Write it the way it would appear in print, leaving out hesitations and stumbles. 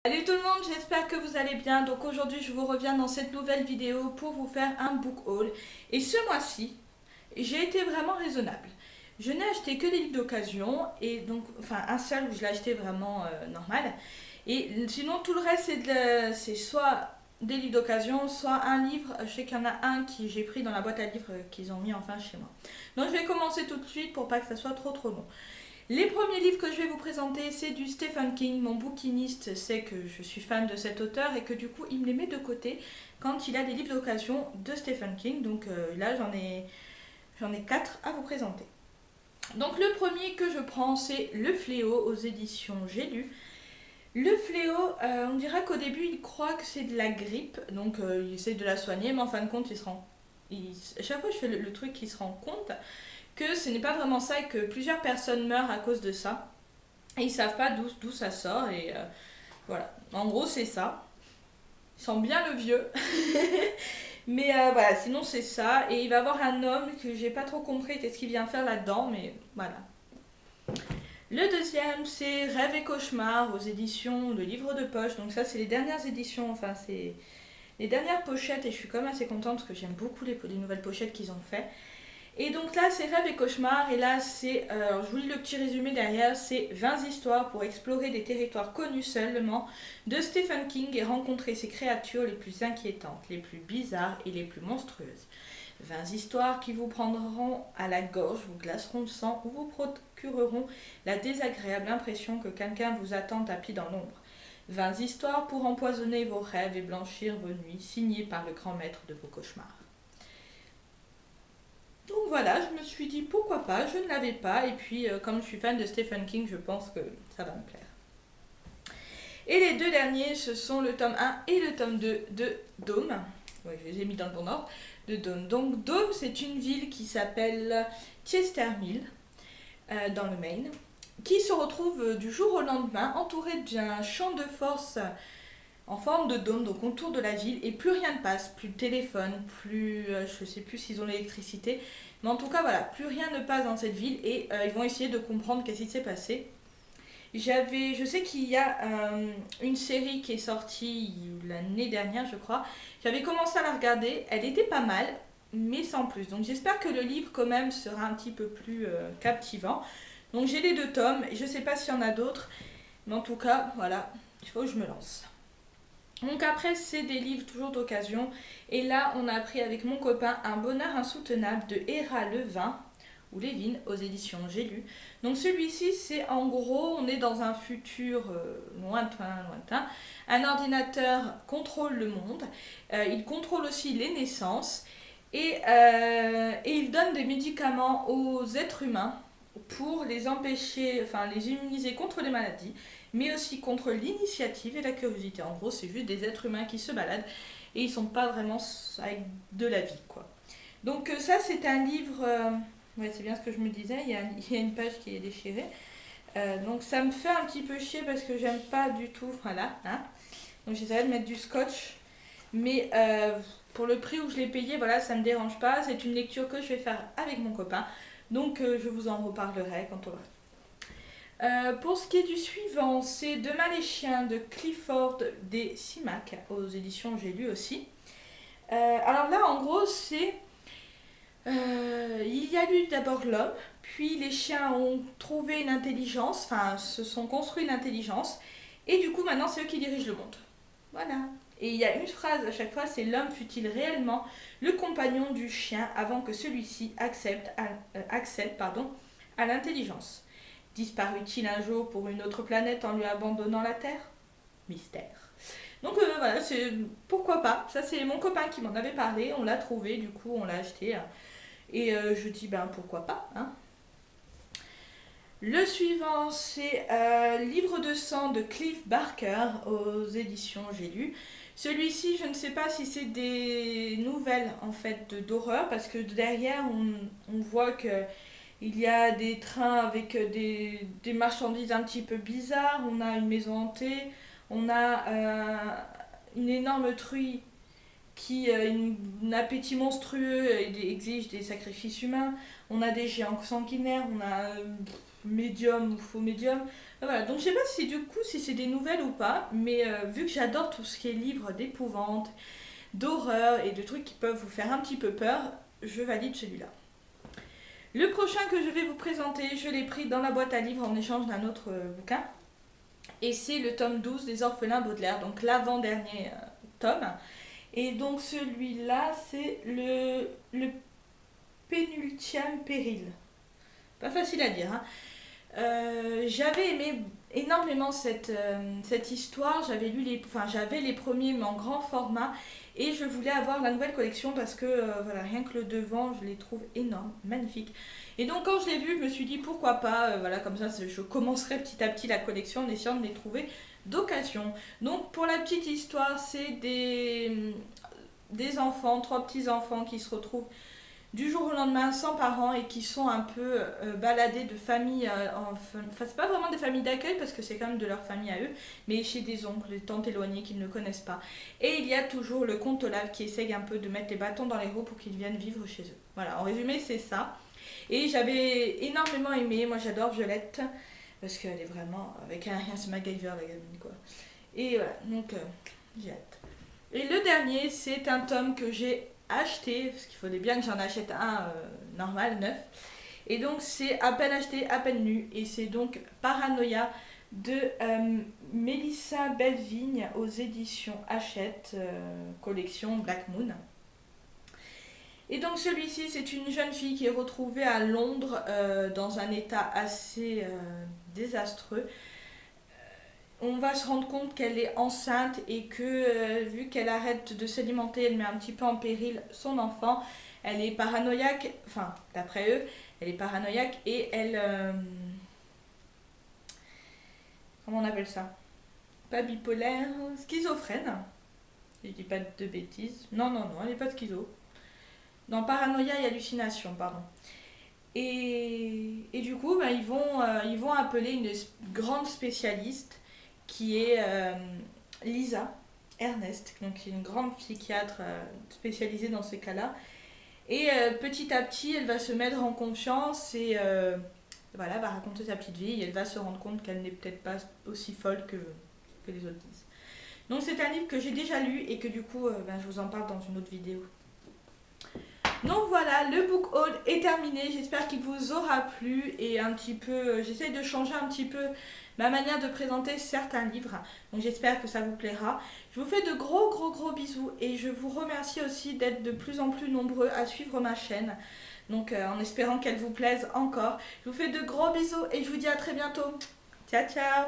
Salut tout le monde, j'espère que vous allez bien. Donc aujourd'hui je vous reviens dans cette nouvelle vidéo pour vous faire un book haul. Et ce mois-ci, j'ai été vraiment raisonnable. Je n'ai acheté que des livres d'occasion, et donc, enfin un seul où je l'ai acheté vraiment normal. Et sinon tout le reste c'est soit des livres d'occasion, soit un livre. Je sais qu'il y en a un qui j'ai pris dans la boîte à livres qu'ils ont mis enfin chez moi. Donc je vais commencer tout de suite pour pas que ça soit trop long. Les premiers livres que je vais vous présenter, c'est du Stephen King. Mon bouquiniste sait que je suis fan de cet auteur et que du coup, il me les met de côté quand il a des livres d'occasion de Stephen King. Donc là, j'en ai 4 à vous présenter. Donc le premier que je prends, c'est Le Fléau aux éditions J'ai lu. Le fléau, on dirait qu'au début, il croit que c'est de la grippe, donc il essaie de la soigner, mais en fin de compte, à chaque fois, je fais le truc, il se rend compte que ce n'est pas vraiment ça et que plusieurs personnes meurent à cause de ça. Et ils savent pas d'où ça sort et voilà. En gros, c'est ça. Il sent bien le vieux. Mais voilà, sinon c'est ça. Et il va y avoir un homme que j'ai pas trop compris qu'est-ce qu'il vient faire là-dedans, mais voilà. Le deuxième, c'est Rêve et cauchemar aux éditions de livres de poche. Donc ça, c'est les dernières éditions, enfin c'est les dernières pochettes et je suis quand même assez contente parce que j'aime beaucoup les nouvelles pochettes qu'ils ont fait. Et donc là, c'est Rêve et cauchemar. Et là, je vous lis le petit résumé derrière. C'est 20 histoires pour explorer des territoires connus seulement de Stephen King et rencontrer ses créatures les plus inquiétantes, les plus bizarres et les plus monstrueuses. 20 histoires qui vous prendront à la gorge, vous glaceront le sang ou vous procureront la désagréable impression que quelqu'un vous attend tapis dans l'ombre. 20 histoires pour empoisonner vos rêves et blanchir vos nuits, signées par le grand maître de vos cauchemars. Donc voilà, je me suis dit pourquoi pas, je ne l'avais pas, et puis comme je suis fan de Stephen King, je pense que ça va me plaire. Et les deux derniers, ce sont le tome 1 et le tome 2 de Dome. Oui, je les ai mis dans le bon ordre. De Dome. Donc Dome, c'est une ville qui s'appelle Chester Mill, dans le Maine, qui se retrouve du jour au lendemain entourée d'un champ de force en forme de dôme, donc autour de la ville, et plus rien ne passe, plus de téléphone, plus, je sais plus s'ils ont l'électricité, mais en tout cas voilà, plus rien ne passe dans cette ville et ils vont essayer de comprendre qu'est-ce qui s'est passé. Je sais qu'il y a une série qui est sortie l'année dernière, je crois. J'avais commencé à la regarder, elle était pas mal, mais sans plus. Donc j'espère que le livre quand même sera un petit peu plus captivant. Donc j'ai les deux tomes, et je sais pas s'il y en a d'autres, mais en tout cas, voilà, il faut que je me lance. Donc après, c'est des livres toujours d'occasion. Et là, on a appris avec mon copain Un bonheur insoutenable de Héra Levin, ou Lévin, aux éditions J'ai lu. Donc celui-ci, c'est en gros, on est dans un futur lointain. Un ordinateur contrôle le monde. Il contrôle aussi les naissances. Et il donne des médicaments aux êtres humains pour les empêcher, enfin les immuniser contre les maladies, mais aussi contre l'initiative et la curiosité. En gros, c'est juste des êtres humains qui se baladent et ils sont pas vraiment avec de la vie, quoi. Donc ça, c'est un livre. Ouais, c'est bien ce que je me disais. Il y a une page qui est déchirée. Donc ça me fait un petit peu chier parce que j'aime pas du tout. Voilà. Hein. Donc j'essaierai de mettre du scotch, mais pour le prix où je l'ai payé, voilà, ça me dérange pas. C'est une lecture que je vais faire avec mon copain. Donc je vous en reparlerai quand on va. Pour ce qui est du suivant, c'est Demain les chiens de Clifford D. Simak aux éditions J'ai lu aussi. Alors là, en gros, il y a eu d'abord l'homme, puis les chiens ont trouvé une intelligence, enfin, se sont construits une intelligence, et du coup, maintenant, c'est eux qui dirigent le monde. Voilà. Et il y a une phrase à chaque fois, c'est l'homme fut-il réellement le compagnon du chien avant que celui-ci accède à l'intelligence. Disparut-il un jour pour une autre planète en lui abandonnant la Terre? Mystère. Donc voilà, c'est pourquoi pas. Ça c'est mon copain qui m'en avait parlé, on l'a trouvé, du coup on l'a acheté. Et je dis ben pourquoi pas. Hein. Le suivant c'est Livre de sang de Cliff Barker aux éditions J'ai lu. Celui-ci, je ne sais pas si c'est des nouvelles en fait d'horreur parce que derrière on voit que il y a des trains avec des marchandises un petit peu bizarres. On a une maison hantée. On a une énorme truie qui a un appétit monstrueux et exige des sacrifices humains. On a des géants sanguinaires. On a médium ou faux médium. Voilà, donc je sais pas si du coup si c'est des nouvelles ou pas, mais vu que j'adore tout ce qui est livre d'épouvante, d'horreur et de trucs qui peuvent vous faire un petit peu peur, je valide celui-là. Le prochain que je vais vous présenter, je l'ai pris dans la boîte à livres en échange d'un autre bouquin. Et c'est le tome 12 des Orphelins Baudelaire, donc l'avant-dernier tome. Et donc celui-là, c'est le pénultième péril. Pas facile à dire, hein. J'avais aimé énormément cette histoire. J'avais les premiers mais en grand format et je voulais avoir la nouvelle collection parce que voilà, rien que le devant, je les trouve énormes, magnifiques. Et donc quand je l'ai vu, je me suis dit pourquoi pas, voilà, comme ça je commencerai petit à petit la collection en essayant de les trouver d'occasion. Donc pour la petite histoire, c'est des enfants, trois petits enfants qui se retrouvent du jour au lendemain sans parents et qui sont un peu baladés de famille enfin c'est pas vraiment des familles d'accueil parce que c'est quand même de leur famille à eux, mais chez des oncles, des tantes éloignées qu'ils ne connaissent pas. Et il y a toujours le comte Olave qui essaye un peu de mettre les bâtons dans les roues pour qu'ils viennent vivre chez eux. Voilà, en résumé c'est ça. Et j'avais énormément aimé, moi j'adore Violette parce qu'elle est vraiment avec un rien, c'est MacGyver la gamine quoi. Et voilà, donc j'ai hâte. Et le dernier, c'est un tome que j'ai acheté, parce qu'il fallait bien que j'en achète un normal, neuf. Et donc c'est à peine acheté, à peine lu. Et c'est donc Paranoia de Mélissa Bellevigne aux éditions Hachette, collection Black Moon. Et donc celui-ci, c'est une jeune fille qui est retrouvée à Londres dans un état assez désastreux. On va se rendre compte qu'elle est enceinte et que vu qu'elle arrête de s'alimenter, elle met un petit peu en péril son enfant. Elle est paranoïaque, enfin d'après eux, elle est paranoïaque et elle... comment on appelle ça? Pas bipolaire, schizophrène. Je dis pas de bêtises. Non, non, non, elle n'est pas schizo. Dans paranoïa et hallucination, pardon. Et du coup, bah, ils vont appeler une grande spécialiste qui est Lisa Ernest, donc qui est une grande psychiatre spécialisée dans ces cas-là. Et petit à petit, elle va se mettre en confiance et voilà, va raconter sa petite vie et elle va se rendre compte qu'elle n'est peut-être pas aussi folle que les autres disent. Donc c'est un livre que j'ai déjà lu et que du coup, je vous en parle dans une autre vidéo. Donc voilà, le book haul est terminé, j'espère qu'il vous aura plu et un petit peu, j'essaye de changer un petit peu ma manière de présenter certains livres, donc j'espère que ça vous plaira. Je vous fais de gros bisous et je vous remercie aussi d'être de plus en plus nombreux à suivre ma chaîne, donc en espérant qu'elle vous plaise encore. Je vous fais de gros bisous et je vous dis à très bientôt. Ciao ciao.